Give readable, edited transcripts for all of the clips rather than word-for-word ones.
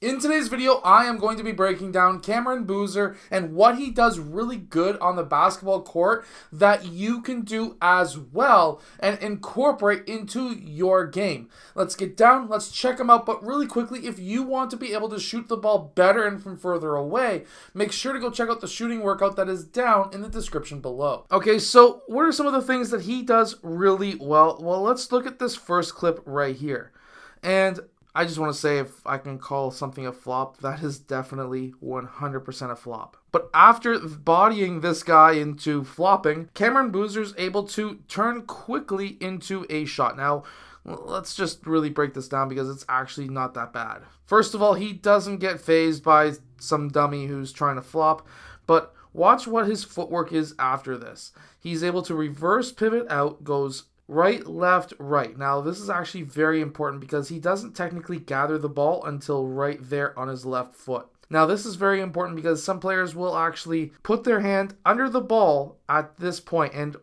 In today's video, I am going to be breaking down Cameron Boozer and what he does really good on the basketball court that you can do as well and incorporate into your game. Let's get down, let's check him out, but really quickly, if you want to be able to shoot the ball better and from further away, make sure to go check out the shooting workout that is down in the description below. Okay, so what are some of the things that he does really well? Well, let's look at this first clip right here. And I just want to say, if I can call something a flop, that is definitely 100% a flop. But after bodying this guy into flopping, Cameron Boozer's able to turn quickly into a shot. Now, let's just really break this down because it's actually not that bad. First of all, he doesn't get fazed by some dummy who's trying to flop, but watch what his footwork is after this. He's able to reverse pivot out, goes right, left, right. Now, this is actually very important because he doesn't technically gather the ball until right there on his left foot. Now, this is very important because some players will actually put their hand under the ball at this point. And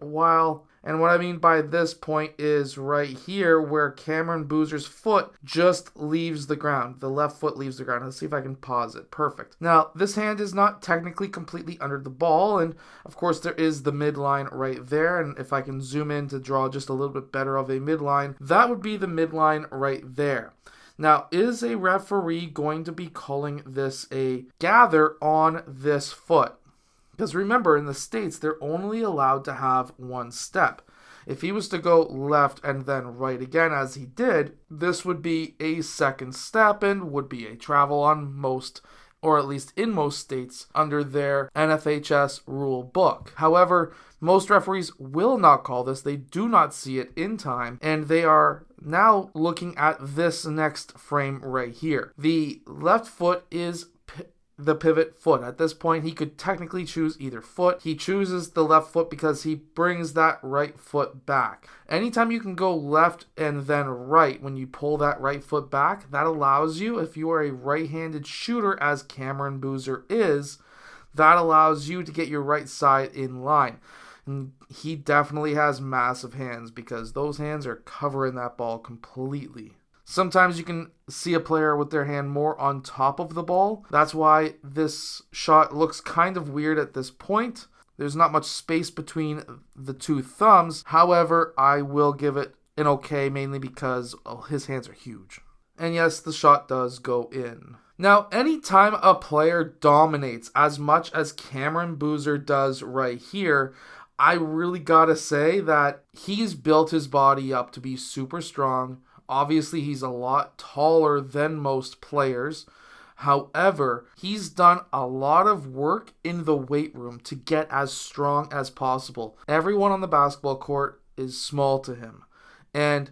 what I mean by this point is right here where Cameron Boozer's foot just leaves the ground. The left foot leaves the ground. Let's see if I can pause it. Perfect. Now, this hand is not technically completely under the ball, and of course there is the midline right there, and if I can zoom in to draw just a little bit better of a midline, that would be the midline right there. Now, is a referee going to be calling this a gather on this foot? Because remember, in the States, they're only allowed to have one step. If he was to go left and then right again, as he did, this would be a second step and would be a travel on most, or at least in most states, under their NFHS rule book. However, most referees will not call this. They do not see it in time, and they are now looking at this next frame right here. The left foot is the pivot foot. At this point, he could technically choose either foot. He chooses the left foot because he brings that right foot back. Anytime you can go left and then right when you pull that right foot back, that allows you, if you are a right-handed shooter as Cameron Boozer is, that allows you to get your right side in line. And he definitely has massive hands because those hands are covering that ball completely. Sometimes you can see a player with their hand more on top of the ball. That's why this shot looks kind of weird at this point. There's not much space between the two thumbs. However, I will give it an okay, mainly because his hands are huge. And yes, the shot does go in. Now, anytime a player dominates as much as Cameron Boozer does right here, I really gotta say that he's built his body up to be super strong. Obviously, he's a lot taller than most players. However, he's done a lot of work in the weight room to get as strong as possible. Everyone on the basketball court is small to him. And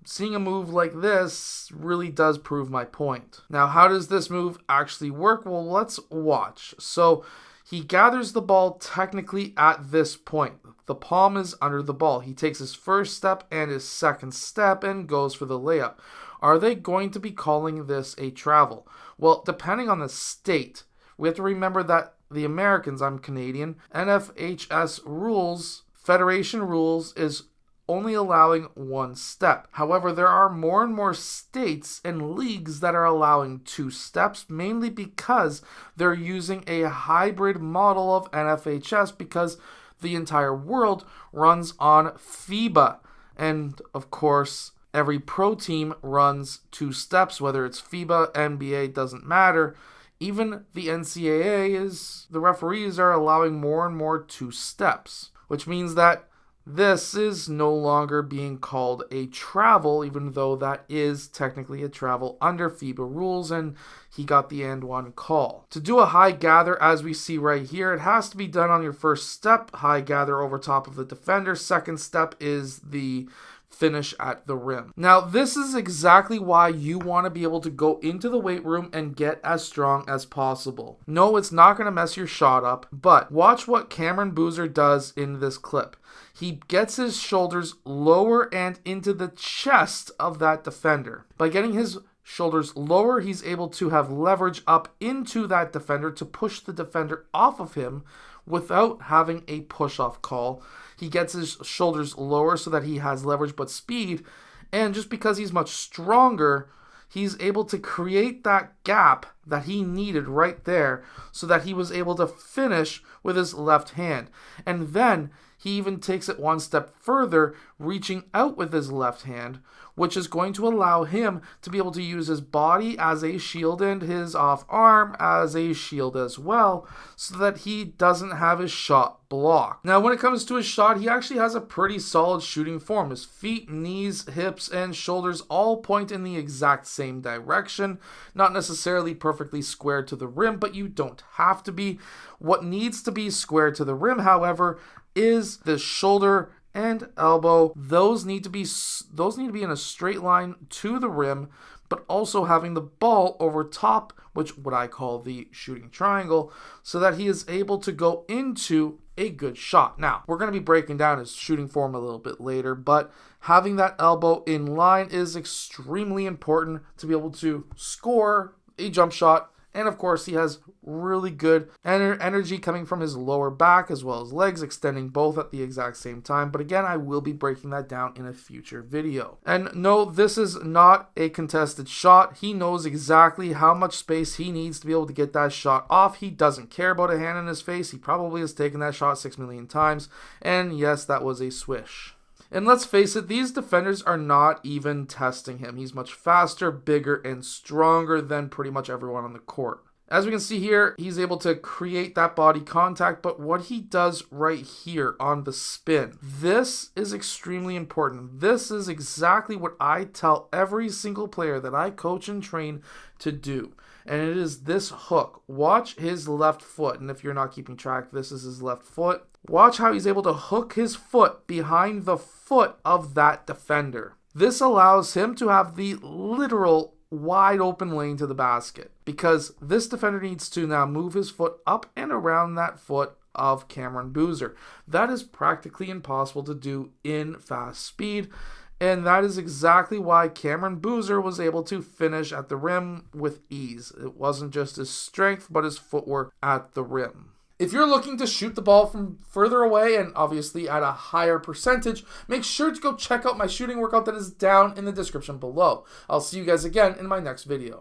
seeing a move like this really does prove my point. Now, how does this move actually work? Well, let's watch. So, he gathers the ball technically at this point. The palm is under the ball. He takes his first step and his second step and goes for the layup. Are they going to be calling this a travel? Well, depending on the state, we have to remember that the Americans, I'm Canadian, NFHS rules, Federation rules is only allowing one step. However, there are more and more states and leagues that are allowing two steps, mainly because they're using a hybrid model of NFHS because the entire world runs on FIBA. And of course, every pro team runs two steps, whether it's FIBA, NBA, doesn't matter. Even the NCAA the referees are allowing more and more two steps, which means that this is no longer being called a travel, even though that is technically a travel under FIBA rules, and he got the and one call. To do a high gather, as we see right here, it has to be done on your first step, high gather over top of the defender. Second step is the finish at the rim. Now, this is exactly why you want to be able to go into the weight room and get as strong as possible. No, it's not going to mess your shot up, but watch what Cameron Boozer does in this clip. He gets his shoulders lower and into the chest of that defender. By getting his shoulders lower, he's able to have leverage up into that defender to push the defender off of him without having a push-off call. He gets his shoulders lower so that he has leverage but speed, and just because he's much stronger, he's able to create that gap that he needed right there so that he was able to finish with his left hand. And then he even takes it one step further, reaching out with his left hand, which is going to allow him to be able to use his body as a shield and his off arm as a shield as well, so that he doesn't have his shot blocked. Now, when it comes to his shot, he actually has a pretty solid shooting form. His feet, knees, hips, and shoulders all point in the exact same direction. Not necessarily perfectly square to the rim, but you don't have to be. What needs to be square to the rim, however, is the shoulder and elbow. Those need to be in a straight line to the rim, but also having the ball over top, which what I call the shooting triangle, so that he is able to go into a good shot. Now, we're going to be breaking down his shooting form a little bit later, but having that elbow in line is extremely important to be able to score a jump shot. And of course, he has really good energy coming from his lower back as well as legs, extending both at the exact same time. But again, I will be breaking that down in a future video. And no, this is not a contested shot. He knows exactly how much space he needs to be able to get that shot off. He doesn't care about a hand in his face. He probably has taken that shot 6 million times. And yes, that was a swish. And let's face it, these defenders are not even testing him. He's much faster, bigger, and stronger than pretty much everyone on the court. As we can see here, he's able to create that body contact, but what he does right here on the spin, this is extremely important. This is exactly what I tell every single player that I coach and train to do. And it is this hook. Watch his left foot. And if you're not keeping track, this is his left foot. Watch how he's able to hook his foot behind the foot of that defender. This allows him to have the literal wide open lane to the basket, because this defender needs to now move his foot up and around that foot of Cameron Boozer. That is practically impossible to do in fast speed. And that is exactly why Cameron Boozer was able to finish at the rim with ease. It wasn't just his strength, but his footwork at the rim. If you're looking to shoot the ball from further away and obviously at a higher percentage, make sure to go check out my shooting workout that is down in the description below. I'll see you guys again in my next video.